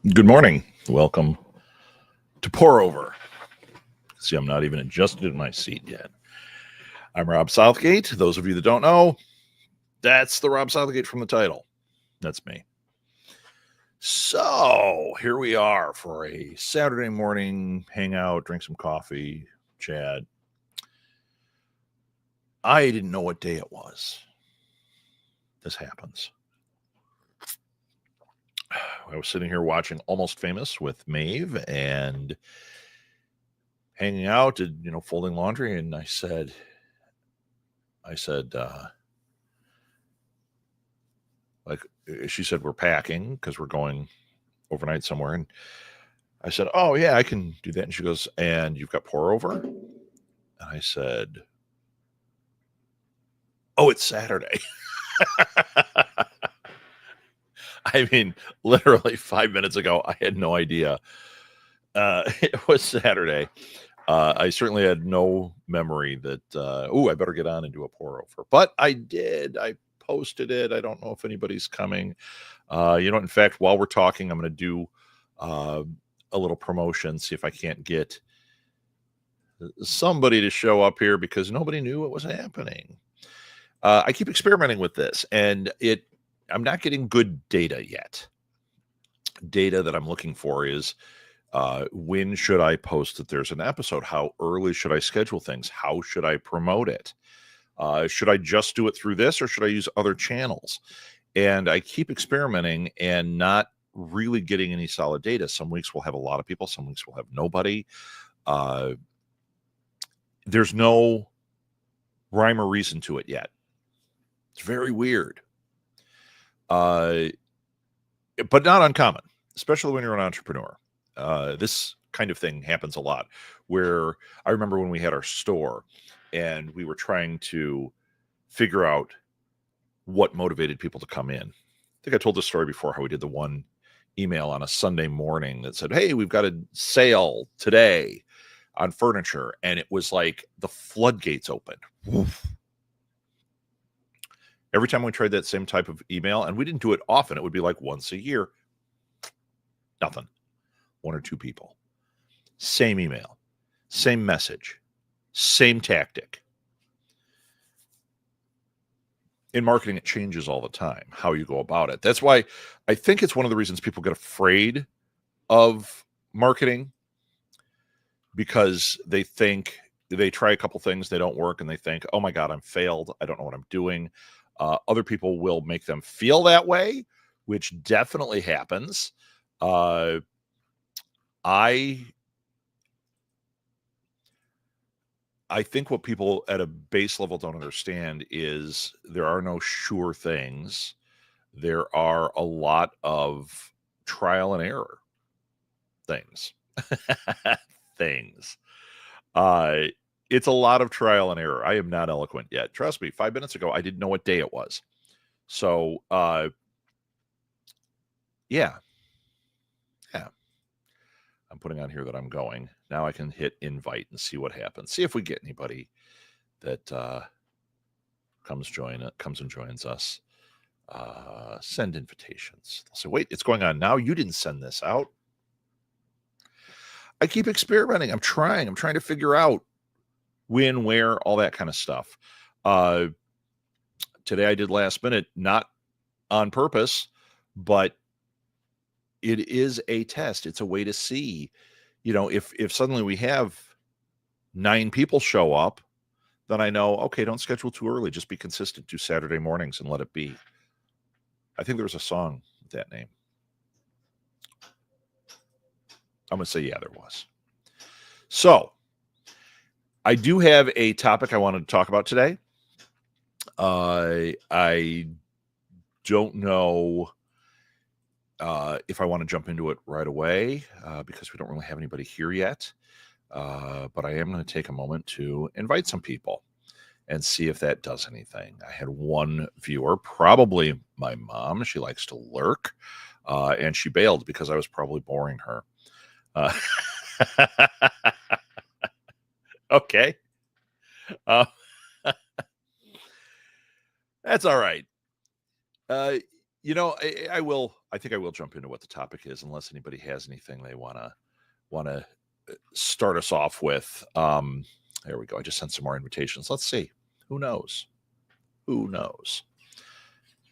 Good morning. Welcome to Pour Over. See, I'm not even adjusted in my seat yet. I'm Rob Southgate. Those of you that don't know, that's the Rob Southgate from the title. That's me. So here we are for a Saturday morning hangout, drink some coffee, chat. I didn't know what day it was. This happens. I was sitting here watching Almost Famous with Maeve and hanging out and, folding laundry. And I said, she said, we're packing because we're going overnight somewhere. And I said, oh, yeah, I can do that. And she goes, and you've got pour over? And I said, oh, it's Saturday. I mean, literally 5 minutes ago, I had no idea it was Saturday. I certainly had no memory that, I better get on and do a pour over. But I did. I posted it. I don't know if anybody's coming. In fact, while we're talking, I'm going to do a little promotion, see if I can't get somebody to show up here because nobody knew what was happening. I keep experimenting with this, and I'm not getting good data yet. Data that I'm looking for is when should I post that there's an episode? How early should I schedule things? How should I promote it? Should I just do it through this, or should I use other channels? And I keep experimenting and not really getting any solid data. Some weeks we'll have a lot of people. Some weeks we'll have nobody. There's no rhyme or reason to it yet. It's very weird. But not uncommon, especially when you're an entrepreneur. This kind of thing happens a lot, where I remember when we had our store and we were trying to figure out what motivated people to come in. I think I told this story before, how we did the one email on a Sunday morning that said, hey, we've got a sale today on furniture. And it was like the floodgates opened. Woof. Every time we tried that same type of email, and we didn't do it often, it would be like once a year. Nothing. One or two people. Same email. Same message. Same tactic. In marketing, it changes all the time, how you go about it. That's why I think it's one of the reasons people get afraid of marketing, because they think they try a couple things, they don't work, and they think, oh my God, I'm failed. I don't know what I'm doing. Other people will make them feel that way, which definitely happens. I think what people at a base level don't understand is there are no sure things. There are a lot of trial and error things. It's a lot of trial and error. I am not eloquent yet. Trust me, 5 minutes ago, I didn't know what day it was. So, yeah. I'm putting on here that I'm going. Now I can hit invite and see what happens. See if we get anybody that comes and joins us. Send invitations. They'll say, wait, it's going on now. You didn't send this out. I keep experimenting. I'm trying to figure out when, where, all that kind of stuff. Today I did last minute, not on purpose, but it is a test. It's a way to see, if suddenly we have 9 people show up, then I know, okay, don't schedule too early. Just be consistent. Do Saturday mornings and let it be. I think there was a song with that name. I'm going to say, yeah, there was. So I do have a topic I wanted to talk about today. I don't know if I want to jump into it right away because we don't really have anybody here yet. But I am going to take a moment to invite some people and see if that does anything. I had one viewer, probably my mom. She likes to lurk, and she bailed because I was probably boring her. Okay. That's all right. I will. I think I will jump into what the topic is, unless anybody has anything they want to start us off with. There we go. I just sent some more invitations. Let's see. Who knows? Who knows?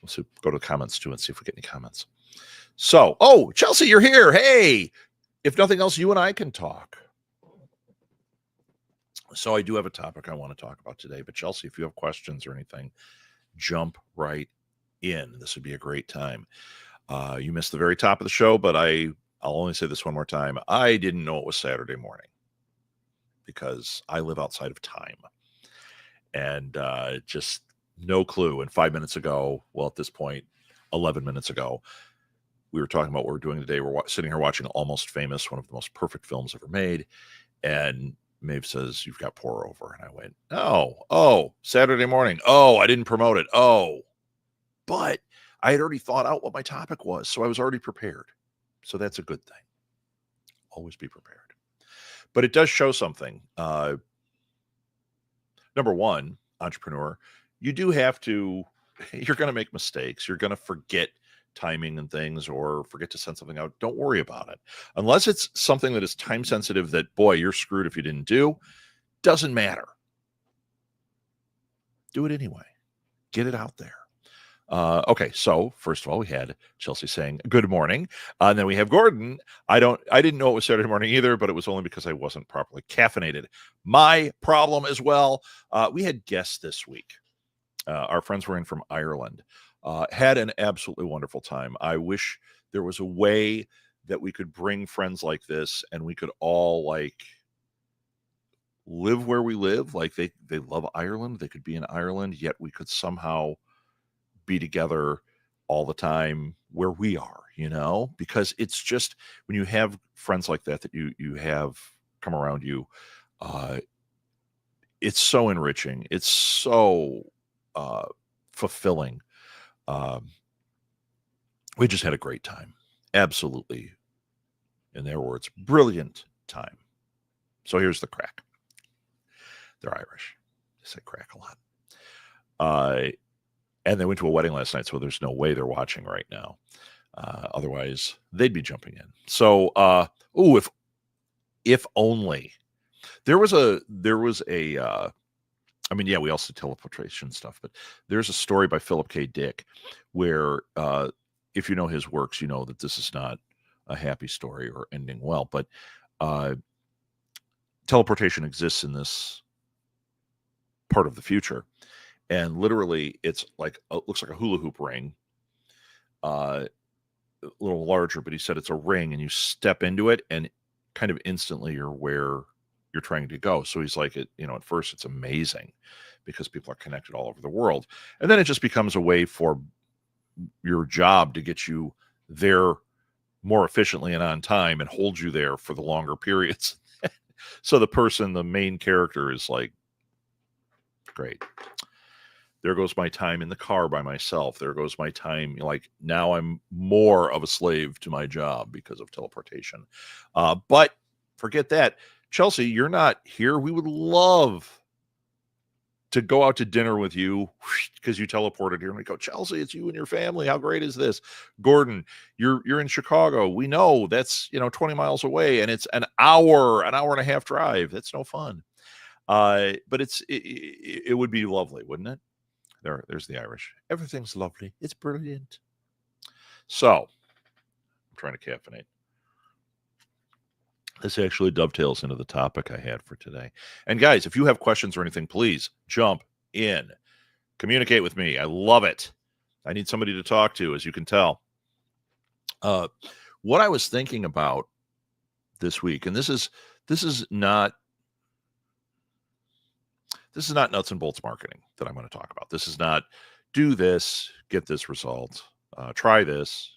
We'll see, go to the comments too and see if we get any comments. So, Chelsea, you're here. Hey, if nothing else, you and I can talk. So I do have a topic I want to talk about today. But Chelsea, if you have questions or anything, jump right in. This would be a great time. You missed the very top of the show, but I'll only say this one more time. I didn't know it was Saturday morning because I live outside of time. And just no clue. And 5 minutes ago, well, at this point, 11 minutes ago, we were talking about what we're doing today. We're sitting here watching Almost Famous, one of the most perfect films ever made. And Maeve says, "You've got pour over." And I went, oh, Saturday morning. Oh, I didn't promote it. Oh, but I had already thought out what my topic was. So I was already prepared. So that's a good thing. Always be prepared. But it does show something. Number one, entrepreneur, you do have to, you're going to make mistakes. You're going to forget timing and things or forget to send something out. Don't worry about it. Unless it's something that is time sensitive that, boy, you're screwed if you didn't do. Doesn't matter. Do it anyway. Get it out there. Okay, so first of all, we had Chelsea saying good morning, and then we have Gordon. I didn't know it was Saturday morning either, but it was only because I wasn't properly caffeinated. My problem as well. We had guests this week. Our friends were in from Ireland. Had an absolutely wonderful time. I wish there was a way that we could bring friends like this, and we could all live where we live. Like they love Ireland. They could be in Ireland, yet we could somehow be together all the time where we are, because it's just when you have friends like that you have come around you, it's so enriching. It's so fulfilling. We just had a great time. Absolutely, in their words, brilliant time. So here's the crack. They're Irish. They say crack a lot. And they went to a wedding last night, so there's no way they're watching right now. Otherwise, they'd be jumping in. So, if only there was a. I mean, yeah, we also teleportation stuff, but there's a story by Philip K. Dick where, if you know his works, you know that this is not a happy story or ending well. But teleportation exists in this part of the future. And literally, it's looks like a hula hoop ring, a little larger. But he said it's a ring, and you step into it, and kind of instantly you're where you're trying to go. So he's like, at first it's amazing because people are connected all over the world, and then it just becomes a way for your job to get you there more efficiently and on time, and hold you there for the longer periods. So the main character, is like, great. There goes my time in the car by myself. There goes my time. Now I'm more of a slave to my job because of teleportation. But forget that. Chelsea, you're not here. We would love to go out to dinner with you because you teleported here. And we go, Chelsea, it's you and your family. How great is this? Gordon, you're in Chicago. We know that's 20 miles away, and it's an hour and a half drive. That's no fun. But it would be lovely, wouldn't it? There's the Irish. Everything's lovely. It's brilliant. So, I'm trying to caffeinate. This actually dovetails into the topic I had for today. And guys, if you have questions or anything, please jump in. Communicate with me. I love it. I need somebody to talk to, as you can tell. What I was thinking about this week, and this is not nuts and bolts marketing that I'm going to talk about. This is not do this, get this result, try this,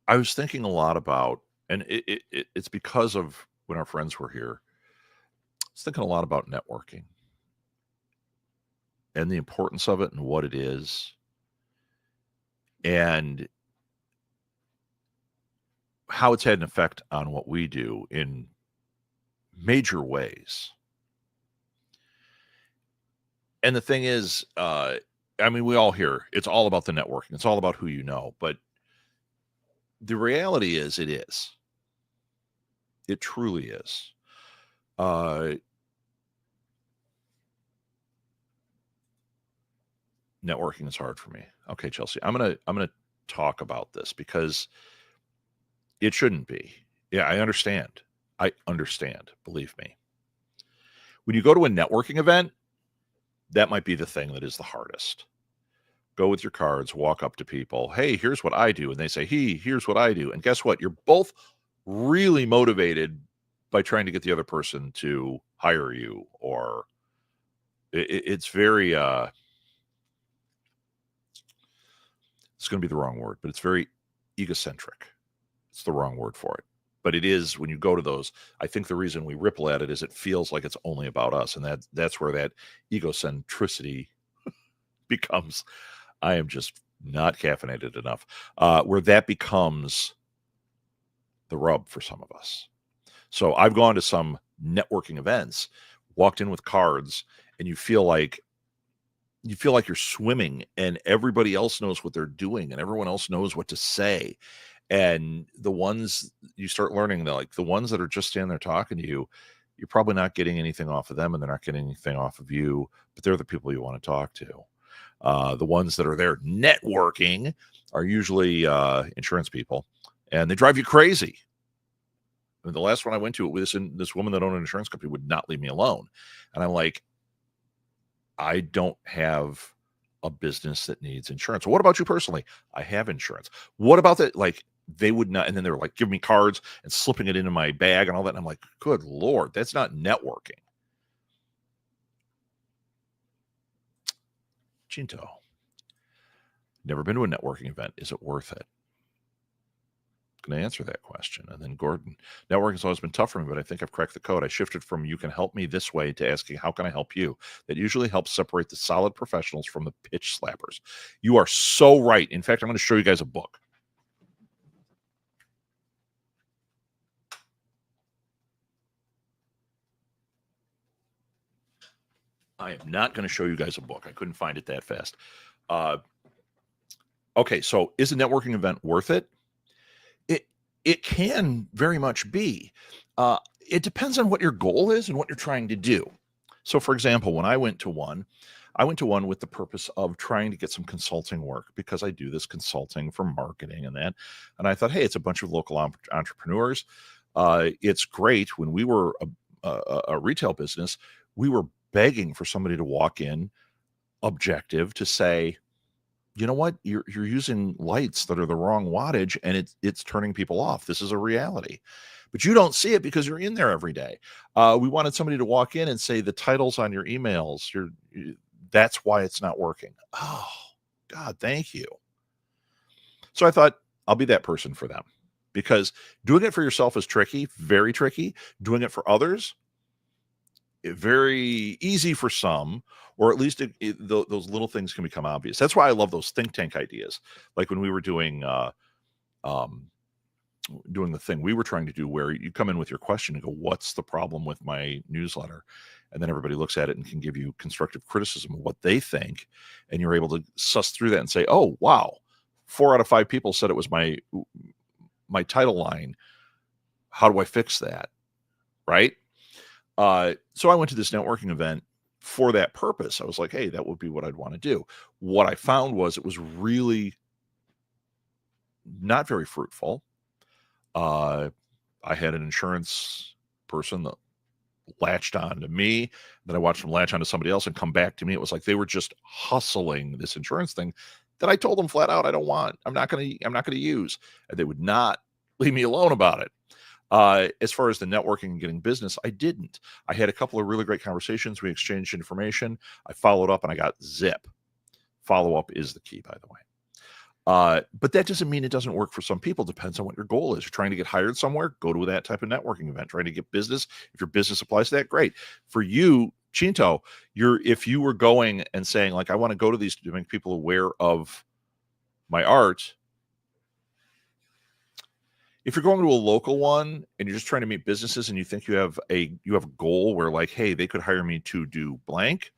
I was thinking a lot about, and it's because of when our friends were here, I was thinking a lot about networking and the importance of it and what it is, and how it's had an effect on what we do in major ways. And the thing is, I mean, we all hear it's all about the networking. It's all about who you know. But the reality is it is. It truly is. Networking is hard for me. Okay, Chelsea, I'm gonna talk about this because it shouldn't be. Yeah, I understand. I understand. Believe me. When you go to a networking event, that might be the thing that is the hardest. Go with your cards, walk up to people. Hey, here's what I do, and they say, "Hey, here's what I do." And guess what? You're both really motivated by trying to get the other person to hire you, or it's very it's going to be the wrong word, but it's very egocentric. It's the wrong word for it. But it is when you go to those. I think the reason we ripple at it is it feels like it's only about us, and that's where that egocentricity becomes. I am just not caffeinated enough. Where that becomes the rub for some of us. So I've gone to some networking events, walked in with cards, and you feel like you're swimming and everybody else knows what they're doing and everyone else knows what to say. And the ones you start learning, the ones that are just standing there talking to you, you're probably not getting anything off of them and they're not getting anything off of you, but they're the people you want to talk to. The ones that are there networking are usually insurance people, and they drive you crazy. I mean, the last one I went to, this woman that owned an insurance company would not leave me alone. And I'm like, I don't have a business that needs insurance. What about you personally? I have insurance. What about that? Like, they would not. And then they were like, giving me cards and slipping it into my bag and all that. And I'm like, good Lord, that's not networking. Chinto, never been to a networking event. Is it worth it? Going to answer that question. And then Gordon, networking has always been tough for me, but I think I've cracked the code. I shifted from "you can help me this way" to asking, "how can I help you?" That usually helps separate the solid professionals from the pitch slappers. You are so right. In fact, I'm going to show you guys a book. I am not going to show you guys a book. I couldn't find it that fast. Okay, so is a networking event worth it? It can very much be. It depends on what your goal is and what you're trying to do. So, for example, when I went to one with the purpose of trying to get some consulting work because I do this consulting for marketing and that. And I thought, hey, it's a bunch of local entrepreneurs. It's great. When we were a retail business, we were begging for somebody to walk in objective to say, you know what, you're using lights that are the wrong wattage and it's turning people off. This is a reality, but you don't see it because you're in there every day. We wanted somebody to walk in and say the titles on your emails, that's why it's not working. Oh God, thank you. So I thought I'll be that person for them, because doing it for yourself is tricky, very tricky. Doing it for others, very easy for some, or at least those little things can become obvious. That's why I love those think tank ideas. Like when we were doing the thing we were trying to do, where you come in with your question and go, "What's the problem with my newsletter?" And then everybody looks at it and can give you constructive criticism of what they think, and you're able to suss through that and say, "Oh wow, 4 out of 5 people said it was my title line. How do I fix that?" Right? So I went to this networking event for that purpose. I was like, hey, that would be what I'd want to do. What I found was it was really not very fruitful. I had an insurance person that latched on to me. Then I watched them latch on to somebody else and come back to me. It was like they were just hustling this insurance thing that I told them flat out, I don't want. I'm not going to use. And they would not leave me alone about it. As far as the networking and getting business, I didn't. I had a couple of really great conversations. We exchanged information. I followed up and I got zip. Follow up is the key, by the way. But that doesn't mean it doesn't work for some people. Depends on what your goal is. You're trying to get hired somewhere, go to that type of networking event. Trying to get business. If your business applies to that, great. For you, Chinto, if you were going and saying, like, I want to go to these to make people aware of my art. If you're going to a local one and you're just trying to meet businesses and you think you have a goal where, like, hey, they could hire me to do blank,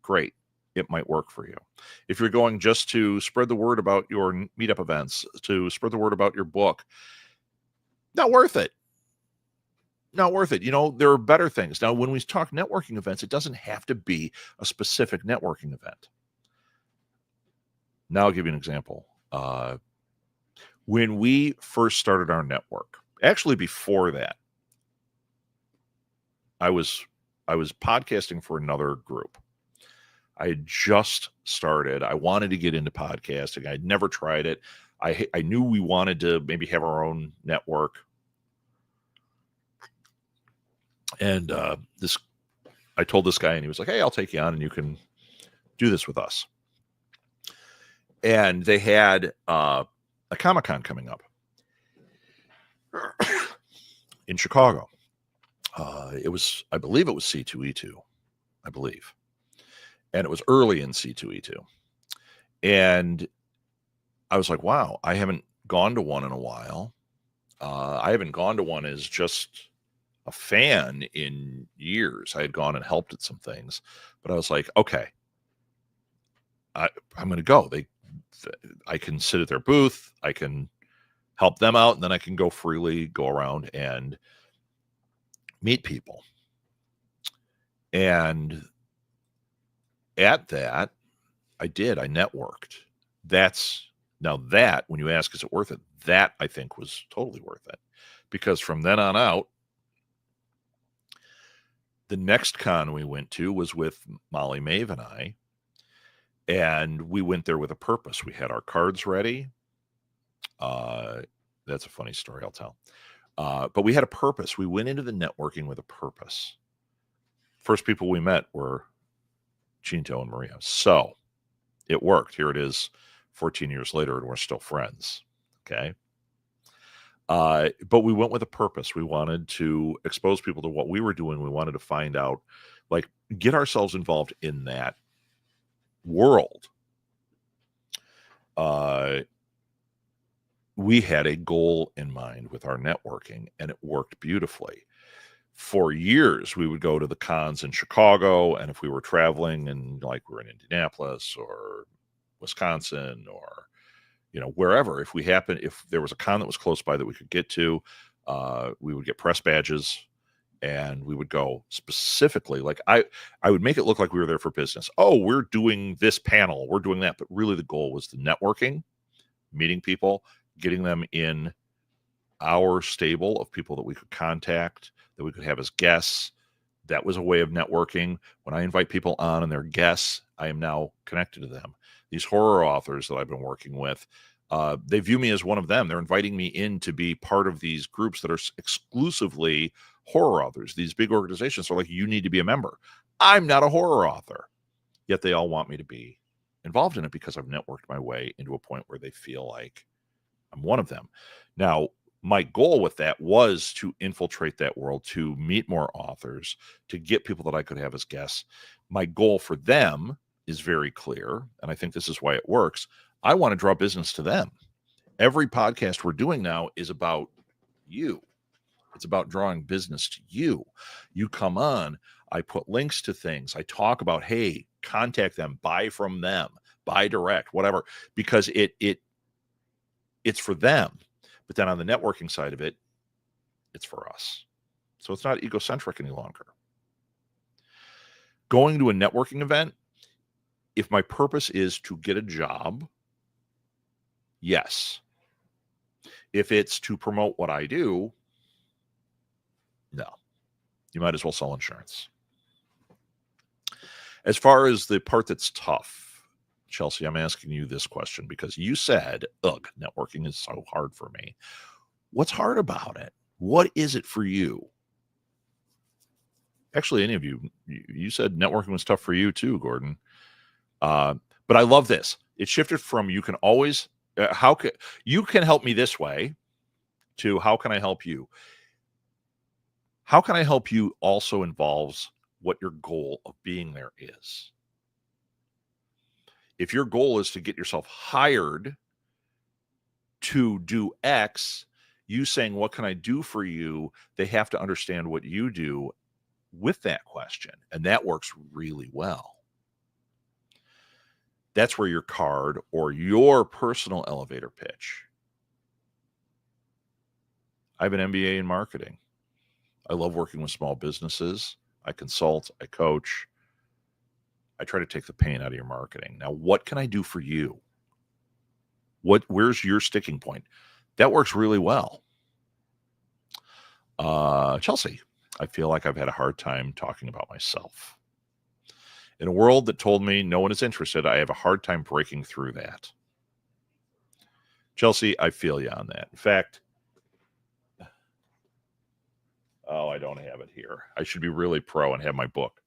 great. it might work for you. If you're going just to spread the word about your meetup events, to spread the word about your book, not worth it. Not worth it. There are better things. Now, when we talk networking events, it doesn't have to be a specific networking event. Now I'll give you an example. When we first started our network, actually before that, I was podcasting for another group. I had just started. I wanted to get into podcasting. I'd never tried it. I knew we wanted to maybe have our own network. And I told this guy, and he was like, "Hey, I'll take you on, and you can do this with us." And they had a Comic-Con coming up in Chicago. I believe it was C2E2, I believe. And it was early in C2E2. And I was like, wow, I haven't gone to one in a while. I haven't gone to one as just a fan in years. I had gone and helped at some things, but I was like, okay, I'm going to go. I can sit at their booth. I can help them out, and then I can go freely go around and meet people. And at that, I networked. That, when you ask, is it worth it? That, I think, was totally worth it. Because from then on out, the next con we went to was with Molly, Maeve, and I. And we went there with a purpose. We had our cards ready. That's a funny story I'll tell. But we had a purpose. We went into the networking with a purpose. First people we met were Chinto and Maria. So it worked. Here it is 14 years later, and we're still friends. Okay. But we went with a purpose. We wanted to expose people to what we were doing. We wanted to find out, get ourselves involved in that world. We had a goal in mind with our networking, and it worked beautifully. For years, we would go to the cons in Chicago, and if we were traveling and we were in Indianapolis or Wisconsin or wherever, if there was a con that was close by that we could get to, we would get press badges, and we would go specifically. I would make it look like we were there for business. Oh, we're doing this panel, we're doing that, but really the goal was the networking, meeting people, getting them in our stable of people that we could contact, that we could have as guests. That was a way of networking. When I invite people on and they're guests, I am now connected to them. These horror authors that I've been working with, they view me as one of them. They're inviting me in to be part of these groups that are exclusively horror authors. These big organizations are like, you need to be a member. I'm not a horror author. Yet they all want me to be involved in it because I've networked my way into a point where they feel like I'm one of them. Now, my goal with that was to infiltrate that world, to meet more authors, to get people that I could have as guests. My goal for them is very clear, and I think this is why it works. I want to draw business to them. Every podcast we're doing now is about you. It's about drawing business to you. You come on, I put links to things. I talk about, hey, contact them, buy from them, buy direct, whatever, because it's for them. But then on the networking side of it, it's for us. So it's not egocentric any longer. Going to a networking event, if my purpose is to get a job, yes. If it's to promote what I do, no. You might as well sell insurance. As far as the part that's tough, Chelsea, I'm asking you this question because you said, ugh, networking is so hard for me. What's hard about it? What is it for you? Actually, any of you said networking was tough for you too, Gordon. But I love this. It shifted from you can always, you can help me this way to how can I help you? How can I help you also involves what your goal of being there is. If your goal is to get yourself hired to do X, you saying, what can I do for you? They have to understand what you do with that question. And that works really well. That's where your card or your personal elevator pitch. I have an MBA in marketing. I love working with small businesses. I consult, I coach. I try to take the pain out of your marketing. Now, what can I do for you? Where's your sticking point? That works really well. Chelsea, I feel like I've had a hard time talking about myself. In a world that told me no one is interested, I have a hard time breaking through that. Chelsea, I feel you on that. In fact, I don't have it here. I should be really pro and have my book.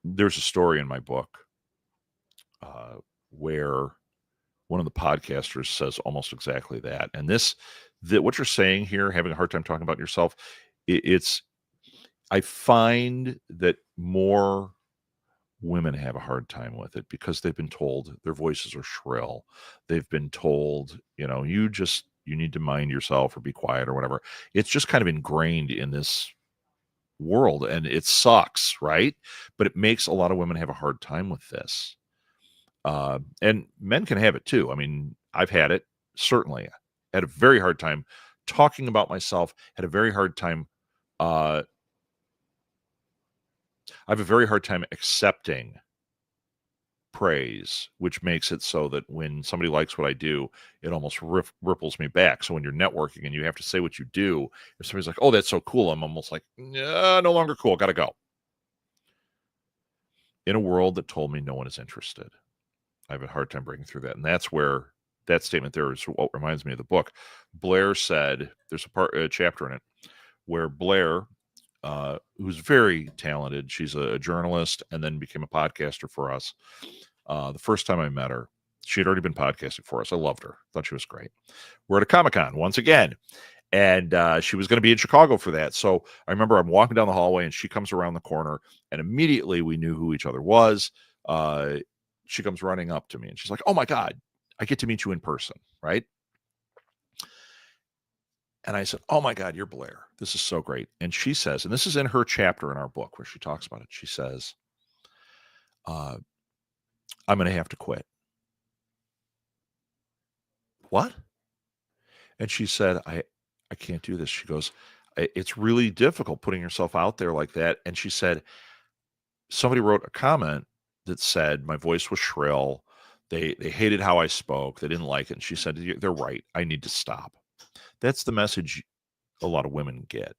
There's a story in my book where one of the podcasters says almost exactly that. And that what you're saying here, having a hard time talking about yourself, I find that more women have a hard time with it because they've been told their voices are shrill. They've been told, you need to mind yourself or be quiet or whatever. It's just kind of ingrained in this world and it sucks, right? But it makes a lot of women have a hard time with this. And men can have it too. I mean, I've had it, certainly. Had a very hard time talking about myself, had a very hard time I have a very hard time accepting praise, which makes it so that when somebody likes what I do, it almost ripples me back. So when you're networking and you have to say what you do, if somebody's like, "Oh, that's so cool," I'm almost like, "No longer cool. Got to go." In a world that told me no one is interested, I have a hard time breaking through that, and that's where that statement there is what reminds me of the book. Blair said, there's a chapter in it where Blair, who's very talented, she's a journalist and then became a podcaster for us. The first time I met her, she had already been podcasting for us. I loved her. Thought she was great. We're at a Comic-Con once again. And she was going to be in Chicago for that. So I remember I'm walking down the hallway and she comes around the corner and immediately we knew who each other was. She comes running up to me and she's like, "Oh my God, I get to meet you in person." Right. And I said, "Oh my God, you're Blair. This is so great." And she says, and this is in her chapter in our book where she talks about it. She says, "I'm going to have to quit." What? And she said, I can't do this. She goes, It's really difficult putting yourself out there like that." And she said, somebody wrote a comment that said my voice was shrill. They hated how I spoke. They didn't like it. And she said, "They're right. I need to stop." That's the message a lot of women get.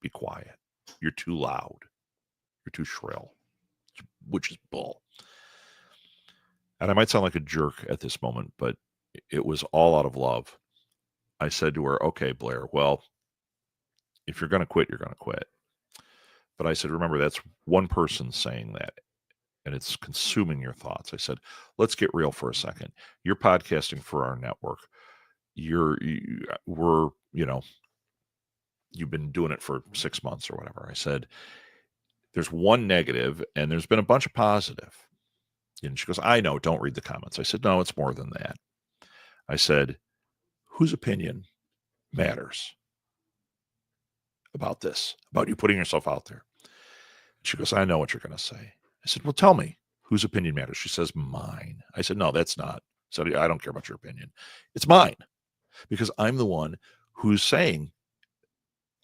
Be quiet. You're too loud. You're too shrill, which is bull. And I might sound like a jerk at this moment, but it was all out of love. I said to her, "Okay, Blair, well, if you're going to quit, you're going to quit." But I said, "Remember, that's one person saying that, and it's consuming your thoughts." I said, "Let's get real for a second. You're podcasting for our network. You've been doing it for 6 months or whatever." I said, "There's one negative, and there's been a bunch of positive." And she goes, "I know, don't read the comments." I said, "No, it's more than that." I said, "Whose opinion matters about this, about you putting yourself out there?" She goes, "I know what you're going to say." I said, "Well, tell me whose opinion matters." She says, "Mine." I said, "No, that's not." So I don't care about your opinion. It's mine because I'm the one who's saying,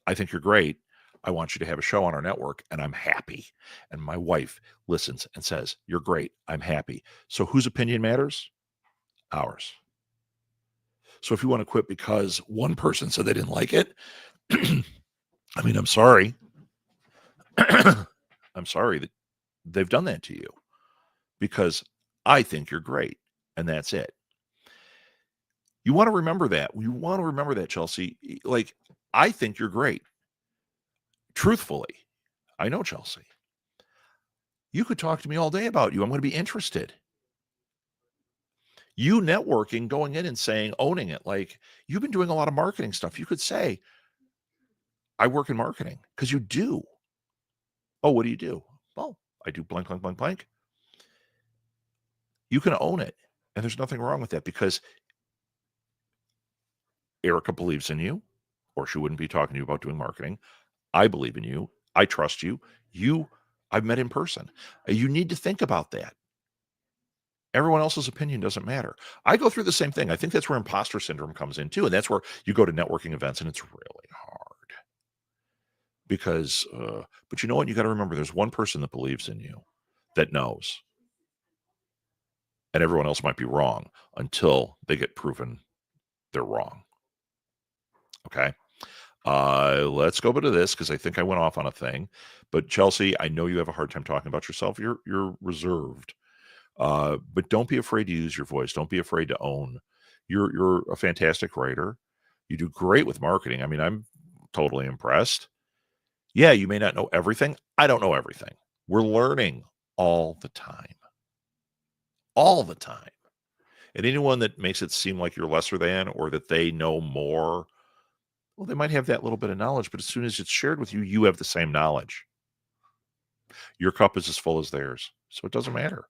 "I think you're great. I want you to have a show on our network," and I'm happy. And my wife listens and says, "You're great. I'm happy." So whose opinion matters? Ours. So if you want to quit because one person said they didn't like it, I mean, I'm sorry. I'm sorry that they've done that to you because I think you're great. And that's it. You want to remember that. You want to remember that, Chelsea. Like, I think you're great. Truthfully, I know, Chelsea. You could talk to me all day about you. I'm going to be interested. You networking, going in and saying, owning it. Like, you've been doing a lot of marketing stuff. You could say, "I work in marketing," because you do. "Oh, what do you do?" "Well, I do blank, blank, blank, blank." You can own it. And there's nothing wrong with that because Erica believes in you, or she wouldn't be talking to you about doing marketing. I believe in you. I trust you. I've met in person. You need to think about that. Everyone else's opinion doesn't matter. I go through the same thing. I think that's where imposter syndrome comes in too. And that's where you go to networking events and it's really hard because, but you know what? You got to remember there's one person that believes in you that knows, and everyone else might be wrong until they get proven they're wrong. Okay. Let's go to this because I think I went off on a thing. But Chelsea, I know you have a hard time talking about yourself. You're reserved. But don't be afraid to use your voice. Don't be afraid to own. You're a fantastic writer. You do great with marketing. I mean, I'm totally impressed. Yeah, you may not know everything. I don't know everything. We're learning all the time. All the time. And anyone that makes it seem like you're lesser than or that they know more, well, they might have that little bit of knowledge, but as soon as it's shared with you, you have the same knowledge. Your cup is as full as theirs. So it doesn't matter.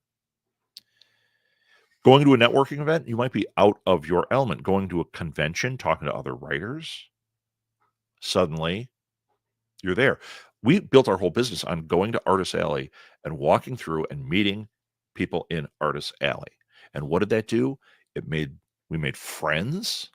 Going to a networking event, you might be out of your element. Going to a convention, talking to other writers, suddenly you're there. We built our whole business on going to Artist Alley and walking through and meeting people in Artist Alley. And what did that do? We made friends,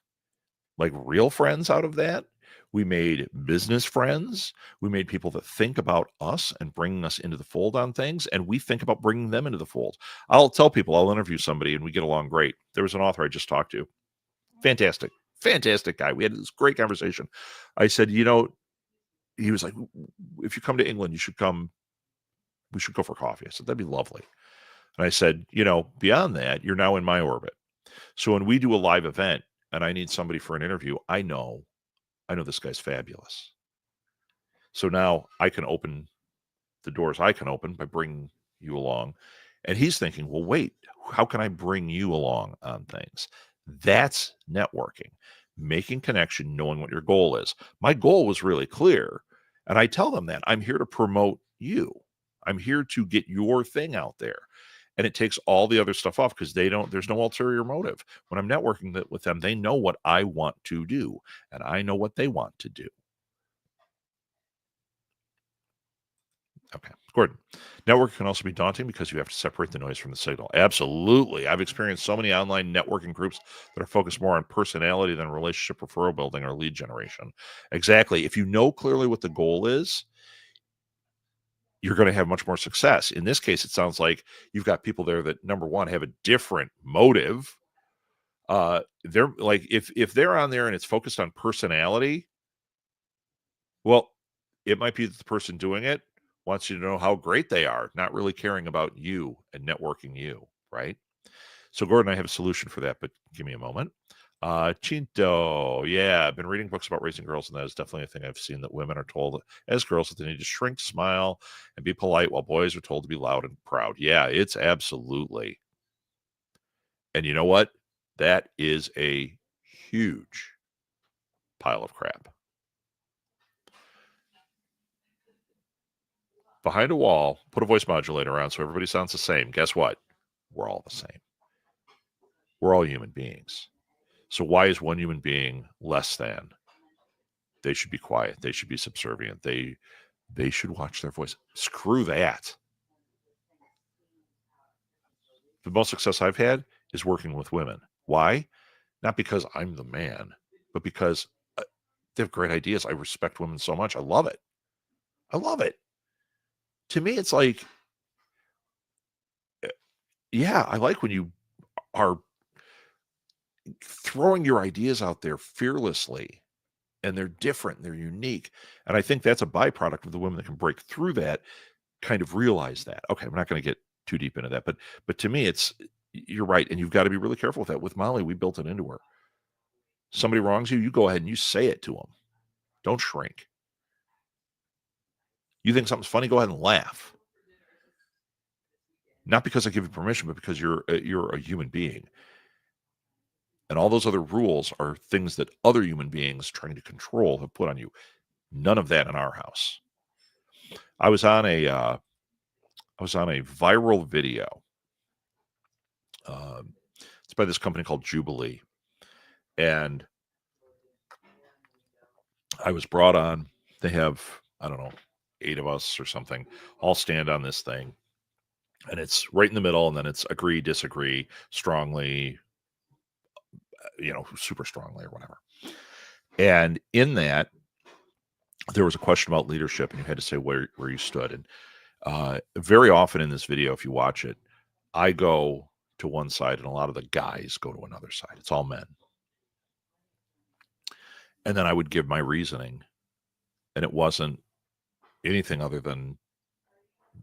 like real friends out of that. We made business friends. We made people that think about us and bringing us into the fold on things. And we think about bringing them into the fold. I'll tell people, I'll interview somebody and we get along great. There was an author I just talked to. Fantastic, fantastic guy. We had this great conversation. I said, he was like, if you come to England, we should go for coffee. I said, that'd be lovely. And I said, beyond that, you're now in my orbit. So when we do a live event and I need somebody for an interview, I know this guy's fabulous. So now I can open the doors I can open by bringing you along. And he's thinking, well, wait, how can I bring you along on things? That's networking, making connection, knowing what your goal is. My goal was really clear. And I tell them that I'm here to promote you. I'm here to get your thing out there. And it takes all the other stuff off because there's no ulterior motive. When I'm networking with them, they know what I want to do and I know what they want to do. Okay, Gordon. Networking can also be daunting because you have to separate the noise from the signal. Absolutely. I've experienced so many online networking groups that are focused more on personality than relationship referral building or lead generation. Exactly. If you know clearly what the goal is, you're going to have much more success. In this case, it sounds like you've got people there that, number one, have a different motive. They're like, if they're on there and it's focused on personality, well, it might be that the person doing it wants you to know how great they are, not really caring about you and networking you, right? So, Gordon, I have a solution for that, but give me a moment. Chinto, yeah, I've been reading books about raising girls, and that is definitely a thing I've seen that women are told as girls that they need to shrink, smile, and be polite, while boys are told to be loud and proud. Yeah, it's absolutely. And you know what? That is a huge pile of crap. Behind a wall, put a voice modulator on so everybody sounds the same. Guess what? We're all the same. We're all human beings. So why is one human being less than? They should be quiet. They should be subservient. They should watch their voice. Screw that. The most success I've had is working with women. Why? Not because I'm the man, but because they have great ideas. I respect women so much. I love it. I love it. To me, it's like, yeah, I like when you are throwing your ideas out there fearlessly and they're different, they're unique. And I think that's a byproduct of the women that can break through that, kind of realize that. Okay, we're not going to get too deep into that, but to me, you're right, and you've got to be really careful with that. With Molly, we built it into her. Somebody wrongs you, you go ahead and you say it to them. Don't shrink. You think something's funny, go ahead and laugh. Not because I give you permission, but because you're a human being. And all those other rules are things that other human beings trying to control have put on you. None of that in our house. I was on a viral video. It's by this company called Jubilee, and I was brought on. They have, I don't know, 8 of us or something, all stand on this thing, And it's right in the middle, and then it's agree, disagree, strongly, super strongly or whatever. And in that, there was a question about leadership, and you had to say where you stood. And very often in this video, if you watch it, I go to one side, and a lot of the guys go to another side. It's all men. And then I would give my reasoning, and it wasn't anything other than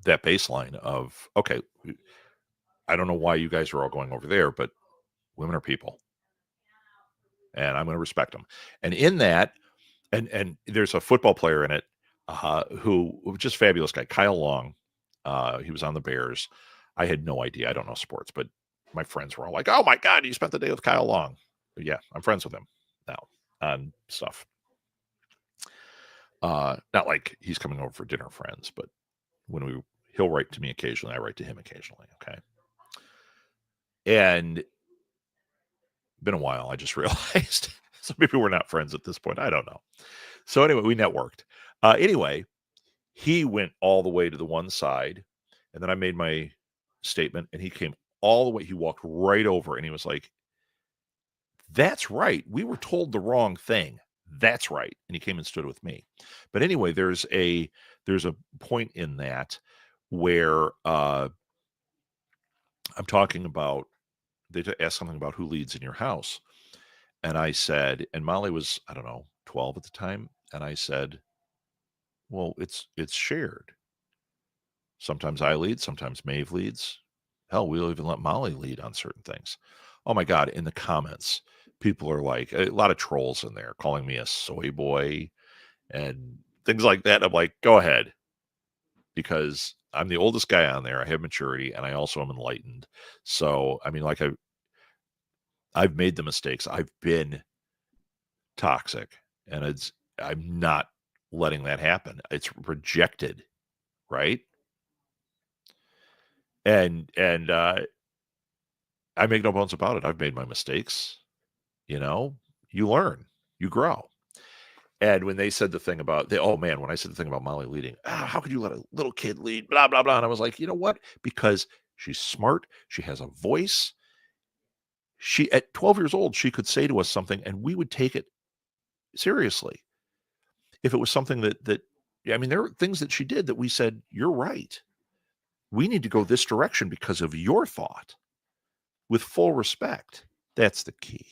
that baseline of, okay, I don't know why you guys are all going over there, but women are people, and I'm going to respect them. And in that, and there's a football player in it who was just fabulous guy, Kyle Long. He was on the Bears. I had no idea. I don't know sports, but my friends were all like, "Oh my God, you spent the day with Kyle Long." But yeah, I'm friends with him now on stuff. Not like he's coming over for dinner, friends, but he'll write to me occasionally. I write to him occasionally. Okay, and been a while. I just realized. So maybe we're not friends at this point. I don't know. So anyway, we networked. Anyway, he went all the way to the one side, and then I made my statement, and he came all the way. He walked right over, and he was like, "That's right. We were told the wrong thing. That's right." And he came and stood with me. But anyway, there's a point in that where I'm talking about, they asked something about who leads in your house. And I said, and Molly was, I don't know, 12 at the time. And I said, well, it's shared. Sometimes I lead, sometimes Maeve leads. Hell, we'll even let Molly lead on certain things. Oh my God, in the comments, people are like, a lot of trolls in there calling me a soy boy and things like that. I'm like, go ahead. Because I'm the oldest guy on there. I have maturity, and I also am enlightened. So, I mean, like I've made the mistakes. I've been toxic, and I'm not letting that happen. It's rejected, right? And I make no bones about it. I've made my mistakes. You learn, you grow. And when they said the thing about when I said the thing about Molly leading, how could you let a little kid lead? Blah blah blah. And I was like, you know what? Because she's smart, she has a voice. She at 12 years old, she could say to us something, and we would take it seriously. If it was something that I mean, there are things that she did that we said, you're right. We need to go this direction because of your thought, with full respect. That's the key.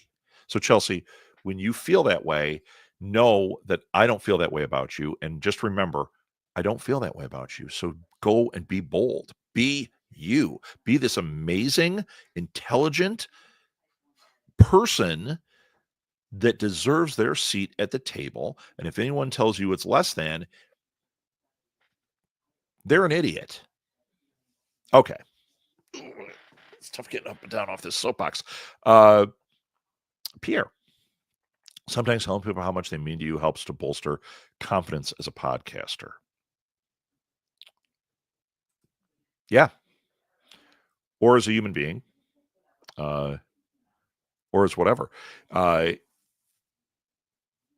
So, Chelsea, when you feel that way, know that I don't feel that way about you. And just remember, I don't feel that way about you. So go and be bold. Be you. Be this amazing, intelligent person that deserves their seat at the table. And if anyone tells you it's less than, they're an idiot. Okay. It's tough getting up and down off this soapbox. Pierre, sometimes telling people how much they mean to you helps to bolster confidence as a podcaster. Yeah. Or as a human being, or as whatever. You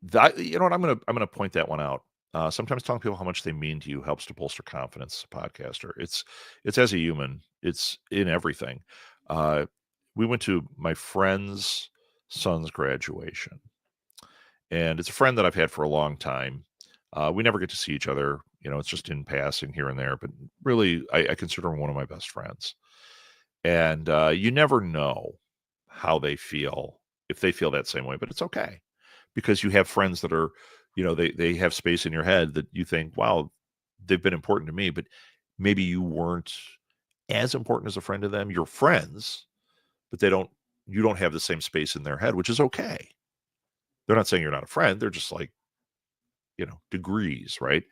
know what? I'm gonna point that one out. Sometimes telling people how much they mean to you helps to bolster confidence as a podcaster. It's as a human. It's in everything. We went to my friend's son's graduation, and it's a friend that I've had for a long time. We never get to see each other. It's just in passing here and there. But really, I consider him one of my best friends. And you never know how they feel, if they feel that same way. But it's okay, because you have friends that are, they have space in your head that you think, wow, they've been important to me. But maybe you weren't as important as a friend to them. You're friends, but you don't have the same space in their head, which is okay. They're not saying you're not a friend. They're just like, degrees, right?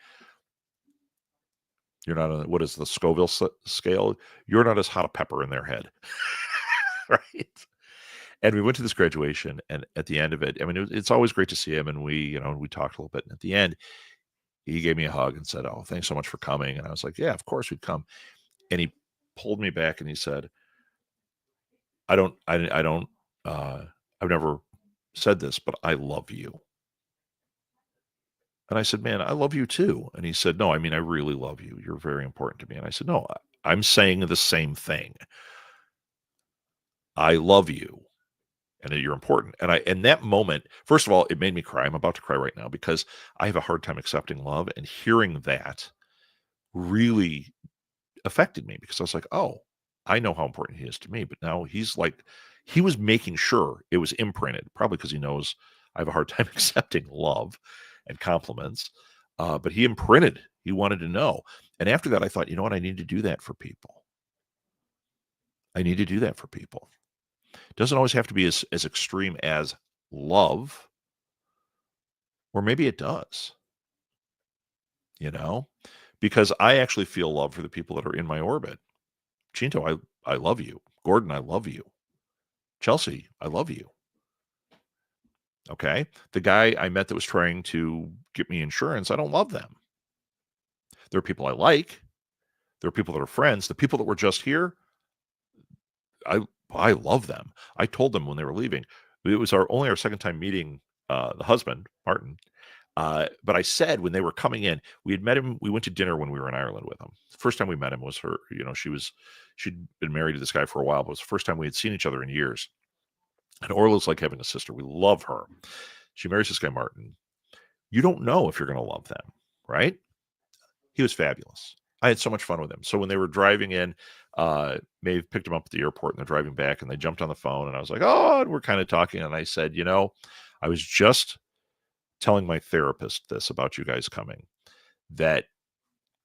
You're not what is the Scoville scale? You're not as hot a pepper in their head. Right. And we went to this graduation, and at the end of it, I mean, it's always great to see him. And we talked a little bit. And at the end, he gave me a hug and said, "Oh, thanks so much for coming." And I was like, "Yeah, of course we'd come." And he pulled me back and he said, I've never said this, but I love you." And I said, "Man, I love you too." And he said, "No, I mean, I really love you. You're very important to me." And I said, "No, I'm saying the same thing. I love you and that you're important. And in that moment, first of all, it made me cry. I'm about to cry right now because I have a hard time accepting love, and hearing that really affected me because I was like, oh, I know how important he is to me. But now he's like, he was making sure it was imprinted, probably because he knows I have a hard time accepting love and compliments. But he imprinted, he wanted to know. And after that, I thought, you know what? I need to do that for people. I need to do that for people. It doesn't always have to be as extreme as love, or maybe it does, you know, because I actually feel love for the people that are in my orbit. Chinto, I love you. Gordon, I love you. Chelsea, I love you. Okay. The guy I met that was trying to get me insurance, I don't love them. There are people I like. There are people that are friends. The people that were just here, I love them. I told them when they were leaving. It was only our second time meeting the husband, Martin. But I said when they were coming in, we had met him. We went to dinner when we were in Ireland with him. The first time we met him was her. You know, she'd been married to this guy for a while, but it was the first time we had seen each other in years. And Orla's like having a sister. We love her. She marries this guy, Martin. You don't know if you're going to love them, right? He was fabulous. I had so much fun with him. So when they were driving in, Maeve picked him up at the airport and they're driving back and they jumped on the phone and I was like, oh, and we're kind of talking. And I said, you know, I was just telling my therapist this about you guys coming, that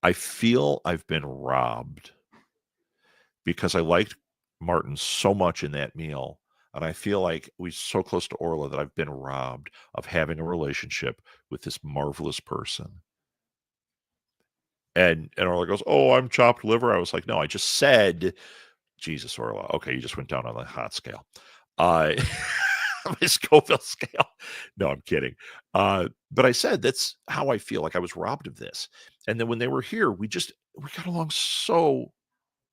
I feel I've been robbed because I liked Martin so much in that meal. And I feel like we're so close to Orla that I've been robbed of having a relationship with this marvelous person. And Orla goes, oh, I'm chopped liver. I was like, no, I just said, Jesus, Orla. Okay, you just went down on the hot scale. My Scoville scale. No, I'm kidding. But I said that's how I feel like I was robbed of this. And then when they were here, we got along so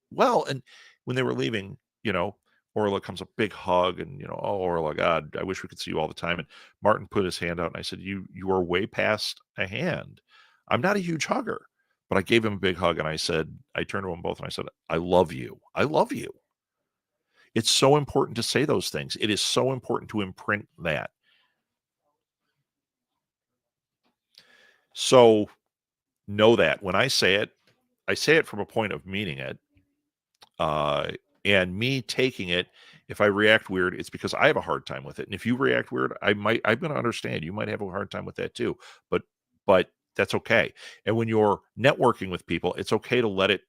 well. And when they were leaving, you know, Orla comes a big hug and, you know, oh, Orla, God, I wish we could see you all the time. And Martin put his hand out and I said, you are way past a hand. I'm not a huge hugger, but I gave him a big hug and I said, I turned to them both and I said, I love you. I love you. It's so important to say those things. It is so important to imprint that. So know that when I say it from a point of meaning it. And me taking it, if I react weird, it's because I have a hard time with it. And if you react weird, I'm going to understand. You might have a hard time with that too, but that's okay. And when you're networking with people, it's okay to let it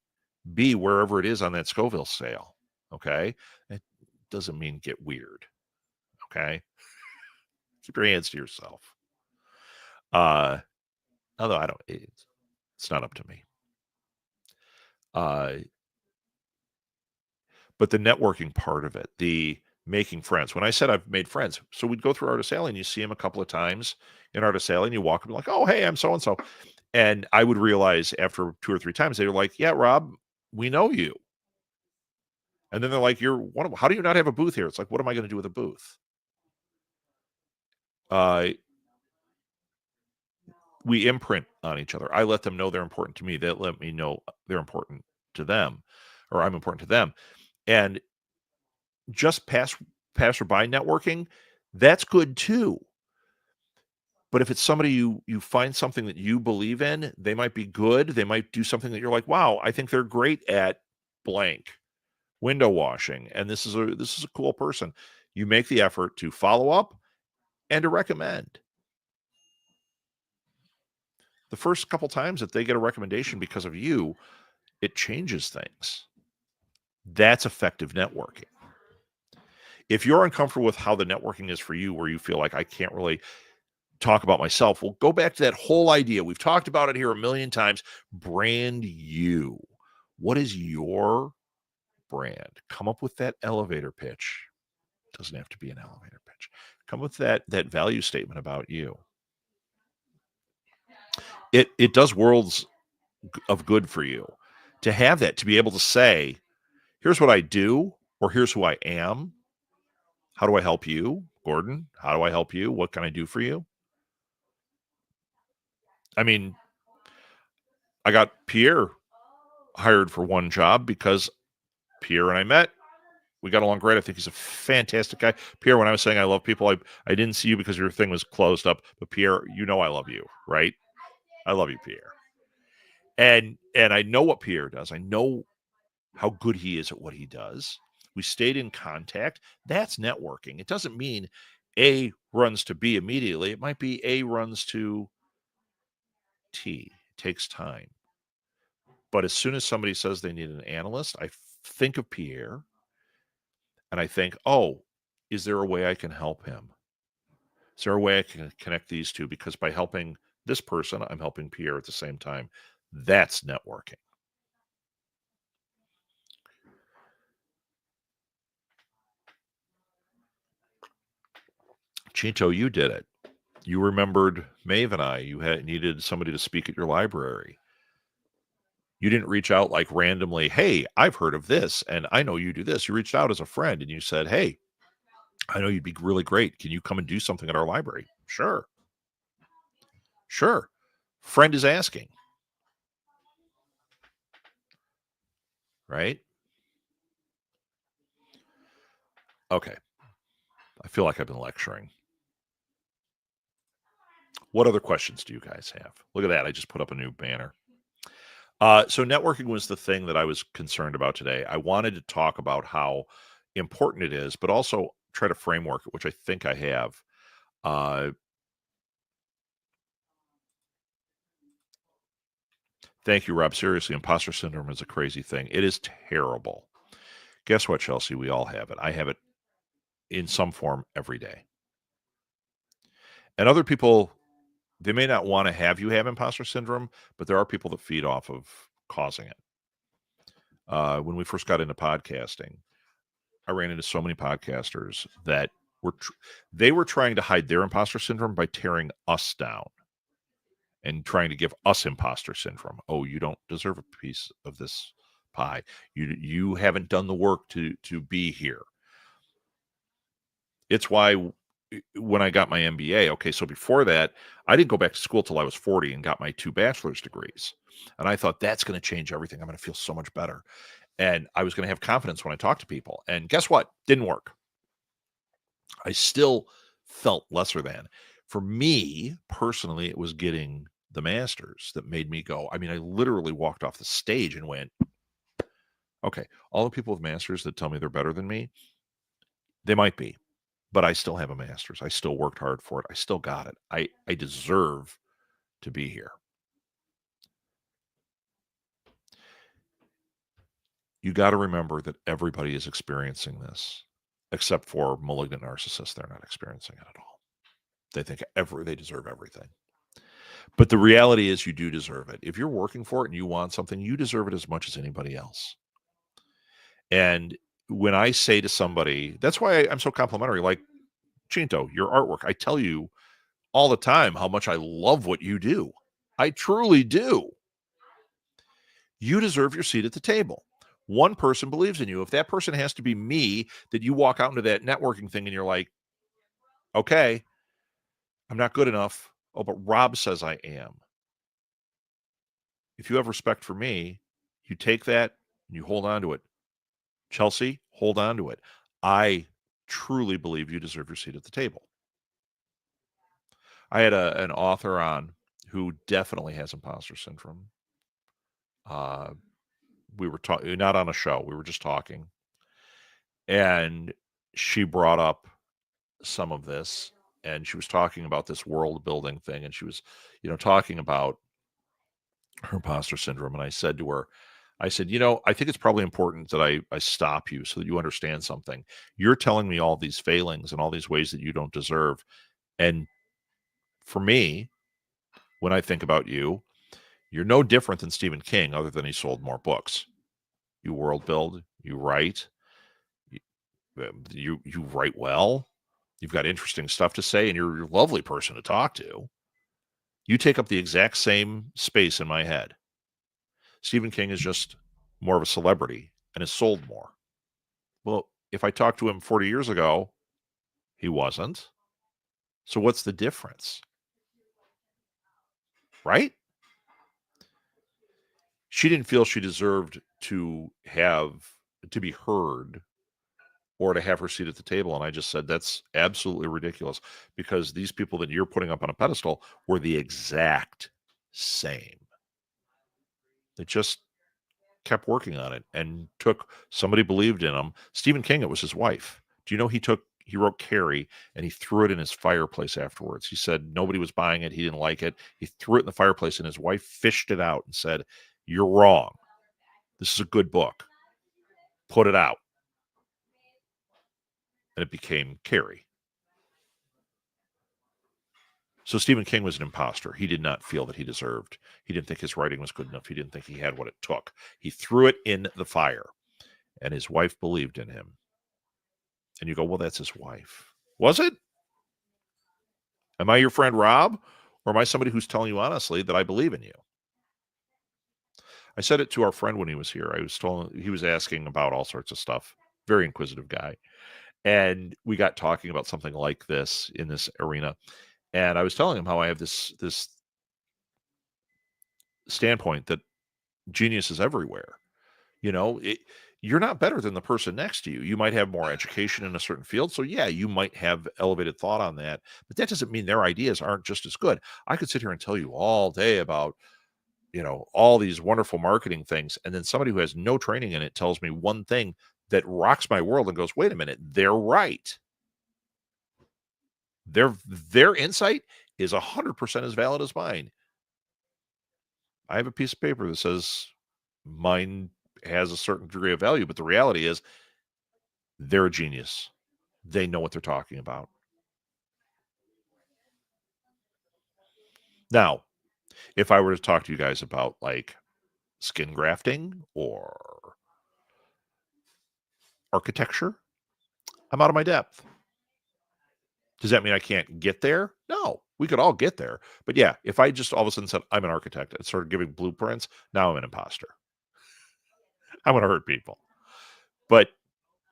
be wherever it is on that Scoville scale. Okay. It doesn't mean get weird. Okay. Keep your hands to yourself. Although it's not up to me. But the networking part of it, the making friends. When I said I've made friends, so we'd go through Artist Alley and you see him a couple of times in Artist Alley and you walk up and like, oh, hey, I'm so-and-so. And I would realize after 2 or 3 times, they were like, yeah, Rob, we know you. And then they're like, how do you not have a booth here? It's like, what am I going to do with a booth? We imprint on each other. I let them know they're important to me. They let me know they're important to them, or I'm important to them. And just passerby networking, that's good too. But if it's somebody you find something that you believe in, they might be good. They might do something that you're like, wow, I think they're great at blank window washing, and this is a cool person. You make the effort to follow up and to recommend. The first couple times that they get a recommendation because of you, it changes things. That's effective networking. If you're uncomfortable with how the networking is for you, where you feel like I can't really talk about myself, well, go back to that whole idea. We've talked about it here a million times. Brand you. What is your brand? Come up with that elevator pitch. It doesn't have to be an elevator pitch. Come with that value statement about you. It does worlds of good for you to have that, to be able to say, here's what I do, or here's who I am. How do I help you, Gordon? How do I help you? What can I do for you? I mean, I got Pierre hired for one job because Pierre and I met. We got along great. I think he's a fantastic guy. Pierre, when I was saying I love people, I didn't see you because your thing was closed up. But Pierre, you know I love you, right? I love you, Pierre. And I know what Pierre does. I know how good he is at what he does. We stayed in contact. That's networking. It doesn't mean A runs to B immediately. It might be A runs to T. It takes time. But as soon as somebody says they need an analyst, I think of Pierre and I think, oh, is there a way I can help him? Is there a way I can connect these two? Because by helping this person, I'm helping Pierre at the same time. That's networking. Chinto, you did it. You remembered Maeve and I. You had needed somebody to speak at your library. You didn't reach out like randomly, hey, I've heard of this and I know you do this. You reached out as a friend and you said, hey, I know you'd be really great. Can you come and do something at our library? Sure. Sure. Friend is asking. Right? Okay. I feel like I've been lecturing. What other questions do you guys have? Look at that. I just put up a new banner. So networking was the thing that I was concerned about today. I wanted to talk about how important it is, but also try to framework it, which I think I have. Thank you, Rob. Seriously, imposter syndrome is a crazy thing. It is terrible. Guess what, Chelsea? We all have it. I have it in some form every day. And other people, they may not want to have you have imposter syndrome, but there are people that feed off of causing it. When we first got into podcasting, I ran into so many podcasters that they were trying to hide their imposter syndrome by tearing us down and trying to give us imposter syndrome. Oh, you don't deserve a piece of this pie. You haven't done the work to be here. It's why when I got my MBA, okay, so before that, I didn't go back to school till I was 40 and got my 2 bachelor's degrees. And I thought that's going to change everything. I'm going to feel so much better. And I was going to have confidence when I talked to people. And guess what? Didn't work. I still felt lesser than. For me personally, it was getting the masters that made me go. I mean, I literally walked off the stage and went, okay, all the people with masters that tell me they're better than me, they might be, but I still have a master's. I still worked hard for it. I still got it. I deserve to be here. You got to remember that everybody is experiencing this, except for malignant narcissists. They're not experiencing it at all. They think they deserve everything. But the reality is you do deserve it. If you're working for it and you want something, you deserve it as much as anybody else. And when I say to somebody, that's why I'm so complimentary, like Chinto, your artwork, I tell you all the time how much I love what you do. I truly do. You deserve your seat at the table. One person believes in you. If that person has to be me, that you walk out into that networking thing and you're like, okay, I'm not good enough. Oh, but Rob says I am. If you have respect for me, you take that and you hold on to it. Chelsea, hold on to it. I truly believe you deserve your seat at the table. I had an author on who definitely has imposter syndrome. We were talking, not on a show, we were just talking. And she brought up some of this and she was talking about this world building thing. And she was, talking about her imposter syndrome. And I said to her, I said, I think it's probably important that I stop you so that you understand something. You're telling me all these failings and all these ways that you don't deserve. And for me, when I think about you, you're no different than Stephen King, other than he sold more books. You world build, you write, you write well. You've got interesting stuff to say, and you're a lovely person to talk to. You take up the exact same space in my head. Stephen King is just more of a celebrity and has sold more. Well, if I talked to him 40 years ago, he wasn't. So what's the difference? Right? She didn't feel she deserved to be heard or to have her seat at the table. And I just said, that's absolutely ridiculous, because these people that you're putting up on a pedestal were the exact same. They just kept working on it and somebody believed in them. Stephen King, it was his wife. Do you know he wrote Carrie and he threw it in his fireplace afterwards. He said nobody was buying it. He didn't like it. He threw it in the fireplace and his wife fished it out and said, "You're wrong. This is a good book. Put it out." And it became Carrie. So Stephen King was an imposter. He did not feel that he deserved. He didn't think his writing was good enough. He didn't think he had what it took. He threw it in the fire, and his wife believed in him. And you go, well, that's his wife. Was it? Am I your friend Rob? Or am I somebody who's telling you honestly that I believe in you? I said it to our friend when he was here. He was asking about all sorts of stuff. Very inquisitive guy. And we got talking about something like this in this arena. And I was telling him how I have this standpoint that genius is everywhere. You're not better than the person next to you. You might have more education in a certain field. So yeah, you might have elevated thought on that, but that doesn't mean their ideas aren't just as good. I could sit here and tell you all day about, all these wonderful marketing things. And then somebody who has no training in it tells me one thing that rocks my world and goes, wait a minute, they're right. Their insight is 100% as valid as mine. I have a piece of paper that says mine has a certain degree of value, but the reality is they're a genius. They know what they're talking about. Now, if I were to talk to you guys about like skin grafting or architecture, I'm out of my depth. Does that mean I can't get there? No, we could all get there. But yeah, if I just all of a sudden said I'm an architect and started giving blueprints, now I'm an imposter. I'm going to hurt people.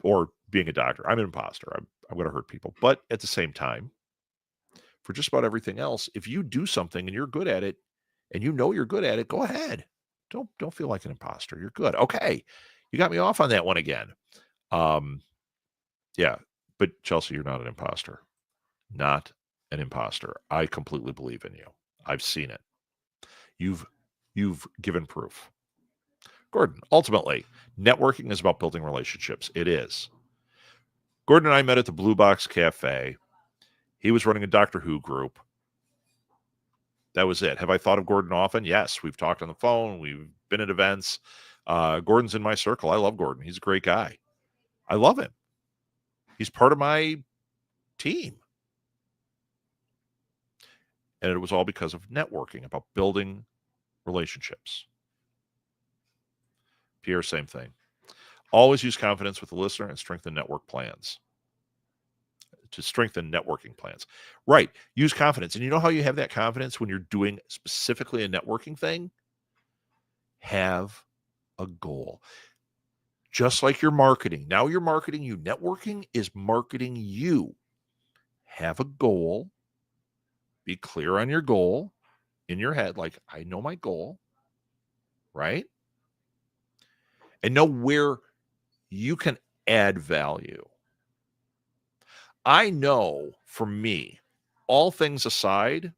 Or being a doctor, I'm an imposter. I'm going to hurt people. But at the same time, for just about everything else, if you do something and you're good at it and you're good at it, go ahead. Don't feel like an imposter. You're good. Okay. You got me off on that one again. Yeah, but Chelsea, you're not an imposter. Not an imposter. I completely believe in you. I've seen it. You've given proof. Gordon, ultimately, networking is about building relationships. It is. Gordon and I met at the Blue Box Cafe. He was running a Doctor Who group. That was it. Have I thought of Gordon often? Yes. We've talked on the phone. We've been at events. Gordon's in my circle. I love Gordon. He's a great guy. I love him. He's part of my team. And it was all because of networking, about building relationships. Pierre, same thing. Always use confidence with the listener and strengthen network plans. To strengthen networking plans. Right. Use confidence. And you know how you have that confidence when you're doing specifically a networking thing? Have a goal. Just like your marketing. Now you're marketing you. Networking is marketing you. Have a goal. Be clear on your goal in your head. Like, I know my goal. Right? And know where you can add value. I know for me, all things aside,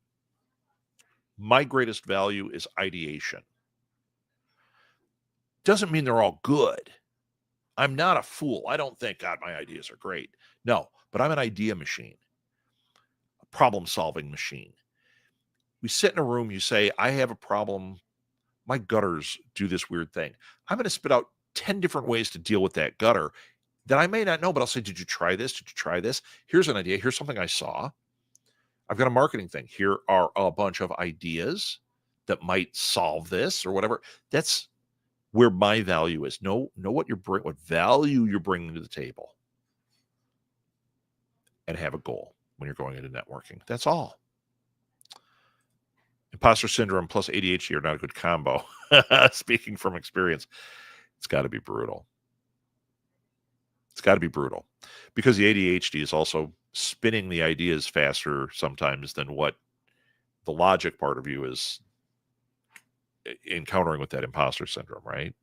my greatest value is ideation. Doesn't mean they're all good. I'm not a fool. I don't think, God, my ideas are great. No, but I'm an idea machine, a problem-solving machine. We sit in a room, you say, I have a problem. My gutters do this weird thing. I'm going to spit out 10 different ways to deal with that gutter that I may not know, but I'll say, did you try this? Did you try this? Here's an idea. Here's something I saw. I've got a marketing thing. Here are a bunch of ideas that might solve this or whatever. That's where my value is. Know what what value you're bringing to the table, and have a goal when you're going into networking. That's all. Imposter syndrome plus ADHD are not a good combo. Speaking from experience, it's got to be brutal. It's got to be brutal because the ADHD is also spinning the ideas faster sometimes than what the logic part of you is encountering with that imposter syndrome, right?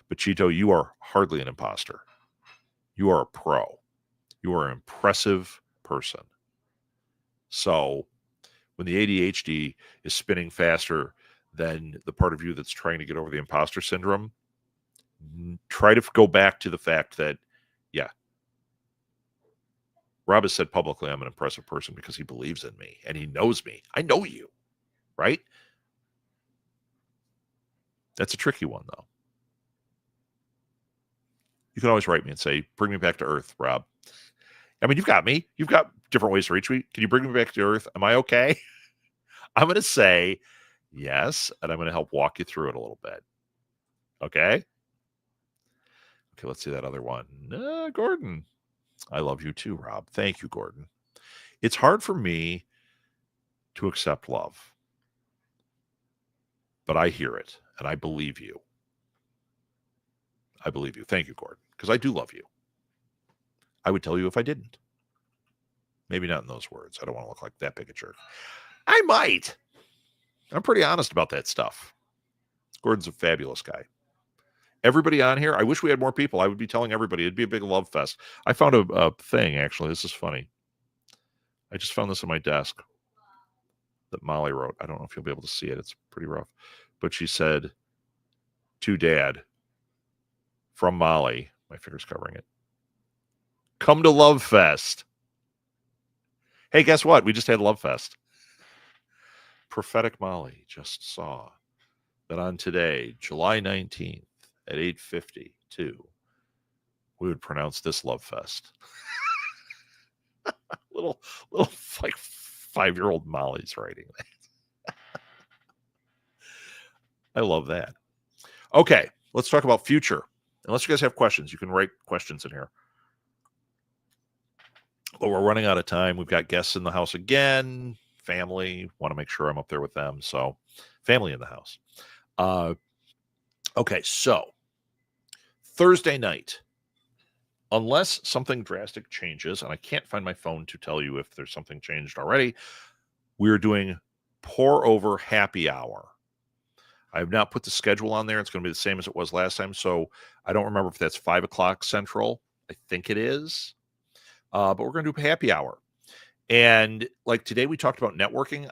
But Chito, you are hardly an imposter. You are a pro. You are an impressive person. So when the ADHD is spinning faster than the part of you that's trying to get over the imposter syndrome, try to go back to the fact that, yeah, Rob has said publicly I'm an impressive person because he believes in me and he knows me. I know you, right? That's a tricky one, though. You can always write me and say, bring me back to earth, Rob. I mean, you've got me. You've got different ways to reach me. Can you bring me back to earth? Am I okay? I'm going to say yes, and I'm going to help walk you through it a little bit. Okay? Okay, let's see that other one. Gordon. I love you too, Rob. Thank you, Gordon. It's hard for me to accept love, but I hear it, and I believe you. I believe you. Thank you, Gordon, because I do love you. I would tell you if I didn't. Maybe not in those words. I don't want to look like that big a jerk. I might. I'm pretty honest about that stuff. Gordon's a fabulous guy. Everybody on here, I wish we had more people. I would be telling everybody. It'd be a big love fest. I found a thing, actually. This is funny. I just found this on my desk that Molly wrote. I don't know if you'll be able to see it. It's pretty rough. But she said, to Dad, from Molly, my finger's covering it, come to Love Fest. Hey, guess what? We just had Love Fest. Prophetic Molly just saw that on today, July 19th at 8:52, we would pronounce this Love Fest. little like 5-year-old Molly's writing that. I love that. Okay, let's talk about future. Unless you guys have questions, you can write questions in here. But we're running out of time. We've got guests in the house again. Family. Want to make sure I'm up there with them. So, family in the house. Okay, so Thursday night, unless something drastic changes, and I can't find my phone to tell you if there's something changed already, we're doing pour over happy hour. I have not put the schedule on there. It's going to be the same as it was last time. So I don't remember if that's 5 o'clock Central. I think it is. But we're going to do happy hour. And like today we talked about networking.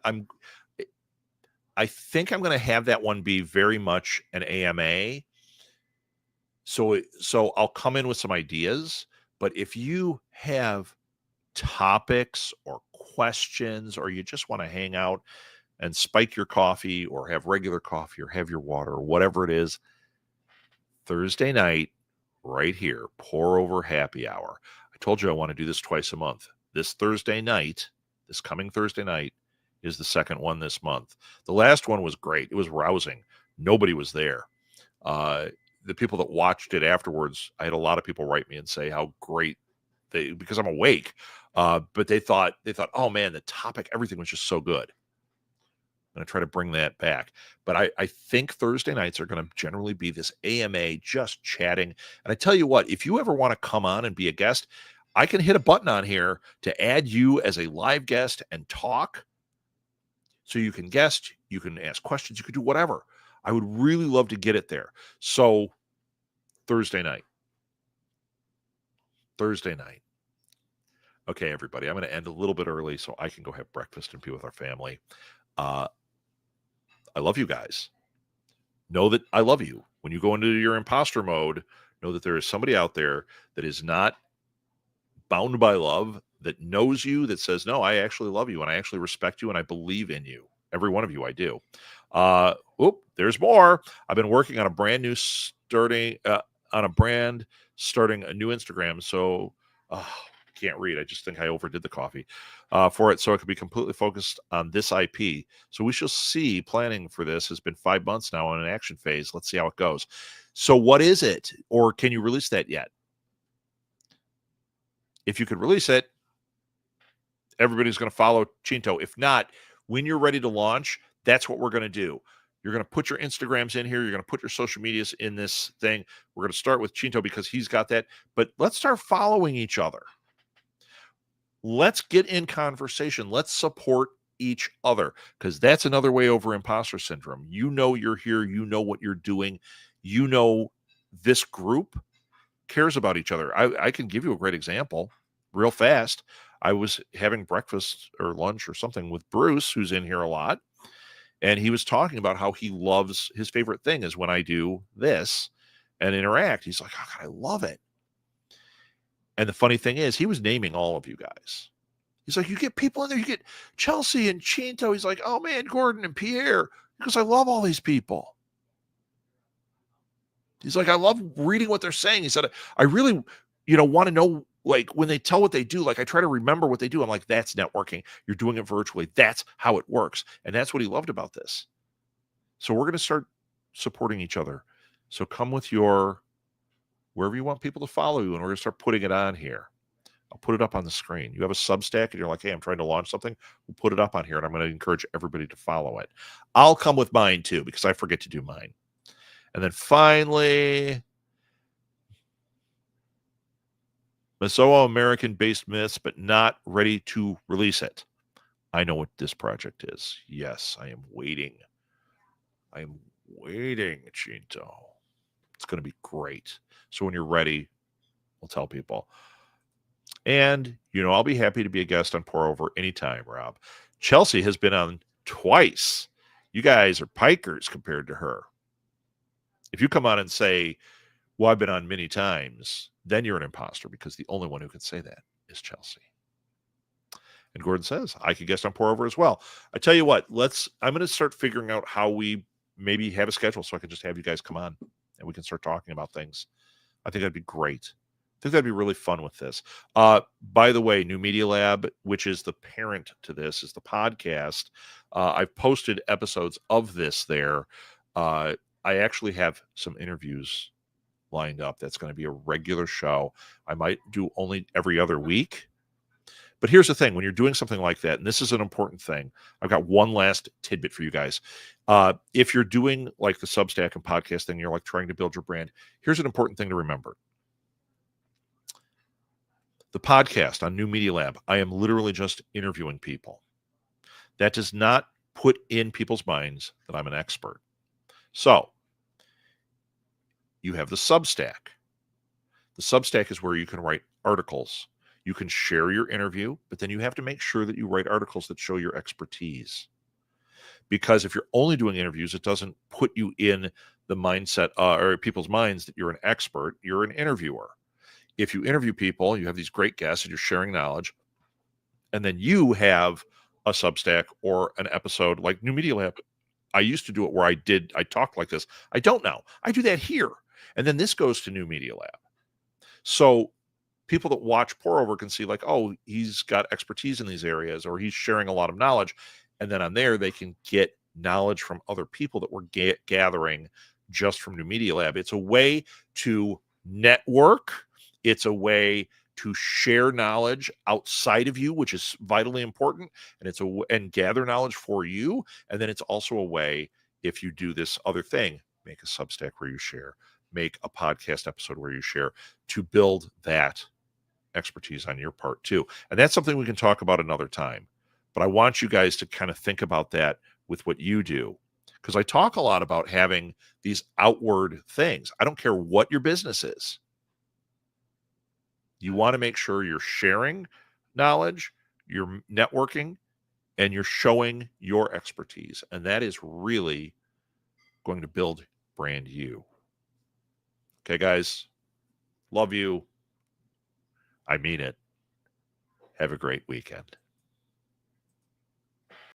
I think I'm going to have that one be very much an AMA. So I'll come in with some ideas, but if you have topics or questions, or you just want to hang out and spike your coffee or have regular coffee or have your water or whatever it is, Thursday night, right here, pour over happy hour. I told you I want to do this twice a month. This Thursday night, this coming Thursday night, is the second one this month. The last one was great. It was rousing. Nobody was there. The people that watched it afterwards, I had a lot of people write me and say how great because I'm awake. But they thought, oh man, the topic, everything was just so good. I'm going to try to bring that back. But I think Thursday nights are going to generally be this AMA, just chatting. And I tell you what, if you ever want to come on and be a guest, I can hit a button on here to add you as a live guest and talk. So you can guest, you can ask questions, you can do whatever. I would really love to get it there. So Thursday night. Okay, everybody, I'm going to end a little bit early so I can go have breakfast and be with our family. I love you guys. Know that I love you. When you go into your imposter mode, know that there is somebody out there that is not bound by love, that knows you, that says, no, I actually love you and I actually respect you and I believe in you. Every one of you, I do. There's more. I've been working on a brand new starting a new Instagram. So can't read. I just think I overdid the coffee for it. So it could be completely focused on this IP. So we shall see. Planning for this has been 5 months now in an action phase. Let's see how it goes. So what is it? Or can you release that yet? If you could release it, everybody's going to follow Chinto. If not, when you're ready to launch, that's what we're going to do. You're going to put your Instagrams in here. You're going to put your social medias in this thing. We're going to start with Chinto because he's got that. But let's start following each other. Let's get in conversation. Let's support each other, because that's another way over imposter syndrome. You know you're here. You know what you're doing. You know this group cares about each other. I can give you a great example real fast. I was having breakfast or lunch or something with Bruce, who's in here a lot, and he was talking about how he loves, his favorite thing is when I do this and interact. He's like, oh, God, I love it. And the funny thing is, he was naming all of you guys. He's like, you get people in there, you get Chelsea and Chinto. He's like, oh man, Gordon and Pierre, because I love all these people. He's like, I love reading what they're saying. He said, I really, want to know, like, when they tell what they do, like, I try to remember what they do. I'm like, that's networking. You're doing it virtually. That's how it works. And that's what he loved about this. So we're going to start supporting each other. So come with your, wherever you want people to follow you, and we're going to start putting it on here. I'll put it up on the screen. You have a Substack and you're like, hey, I'm trying to launch something. We'll put it up on here, and I'm going to encourage everybody to follow it. I'll come with mine too, because I forget to do mine. And then finally, Mesoamerican-based myths, but not ready to release it. I know what this project is. Yes, I am waiting. I am waiting, Chinto. It's going to be great. So when you're ready, we'll tell people. And, I'll be happy to be a guest on Pour Over anytime, Rob. Chelsea has been on twice. You guys are pikers compared to her. If you come on and say, well, I've been on many times, then you're an imposter, because the only one who can say that is Chelsea. And Gordon says, I could guest on Pour Over as well. I tell you what, I'm going to start figuring out how we maybe have a schedule so I can just have you guys come on and we can start talking about things. I think that'd be great. I think that'd be really fun with this. By the way, New Media Lab, which is the parent to this, is the podcast. I've posted episodes of this there. I actually have some interviews lined up. That's going to be a regular show. I might do only every other week. But here's the thing. When you're doing something like that, and this is an important thing, I've got one last tidbit for you guys. If you're doing like the Substack and podcast thing, you're like trying to build your brand, here's an important thing to remember. The podcast on New Media Lab, I am literally just interviewing people. That does not put in people's minds that I'm an expert. So you have the Substack. The Substack is where you can write articles. You can share your interview, but then you have to make sure that you write articles that show your expertise. Because if you're only doing interviews, it doesn't put you in the mindset or people's minds that you're an expert. You're an interviewer. If you interview people, you have these great guests and you're sharing knowledge, and then you have a Substack or an episode like New Media Lab. I used to do it where I talked like this. I don't now. I do that here. And then this goes to New Media Lab. So people that watch Pour Over can see like, oh, he's got expertise in these areas, or he's sharing a lot of knowledge. And then on there, they can get knowledge from other people that we're gathering just from New Media Lab. It's a way to network. It's a way to share knowledge outside of you, which is vitally important, and gather knowledge for you. And then it's also a way, if you do this other thing, make a Substack where you share, make a podcast episode where you share, to build that expertise on your part too. And that's something we can talk about another time. But I want you guys to kind of think about that with what you do, because I talk a lot about having these outward things. I don't care what your business is. You want to make sure you're sharing knowledge, you're networking, and you're showing your expertise. And that is really going to build brand you. Okay, guys, love you. I mean it. Have a great weekend.